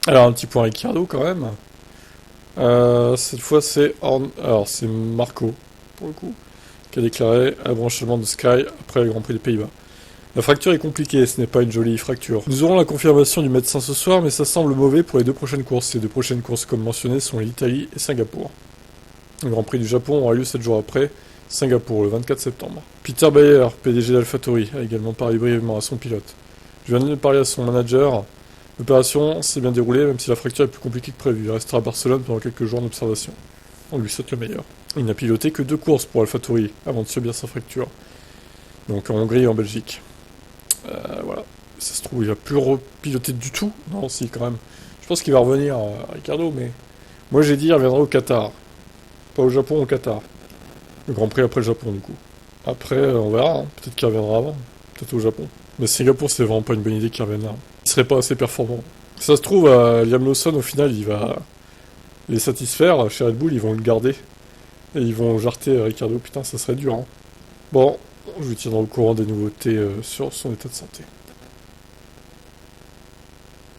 Alors un petit point Ricciardo quand même. Cette fois alors c'est Marco, pour le coup, qui a déclaré un branchement de Sky après le Grand Prix des Pays-Bas. La fracture est compliquée, ce n'est pas une jolie fracture. Nous aurons la confirmation du médecin ce soir, mais ça semble mauvais pour les deux prochaines courses. Ces deux prochaines courses, comme mentionné, sont l'Italie et Singapour. Le Grand Prix du Japon aura lieu 7 jours après, Singapour, le 24 septembre. Peter Bayer, PDG d'AlphaTauri, a également parlé brièvement à son pilote. Je viens de parler à son manager. L'opération s'est bien déroulée, même si la fracture est plus compliquée que prévu. Il restera à Barcelone pendant quelques jours d'observation. On lui souhaite le meilleur. Il n'a piloté que 2 courses pour AlphaTauri avant de subir sa fracture. Donc en Hongrie et en Belgique. Voilà. Ça se trouve, il va plus repiloter du tout. Non, si, quand même. Je pense qu'il va revenir, Ricardo, mais... Moi, j'ai dit, il reviendra au Qatar. Pas au Japon, au Qatar. Le Grand Prix après le Japon, du coup. Après, on verra. Hein. Peut-être qu'il reviendra avant. Peut-être au Japon. Mais Singapour, c'est vraiment pas une bonne idée qu'il revienne là. Il serait pas assez performant. Ça se trouve, Liam Lawson, au final, il va les satisfaire. Chez Red Bull, ils vont le garder. Et ils vont jarter Ricardo. Putain, ça serait dur. Hein. Bon, je vous tiendrai au courant des nouveautés sur son état de santé.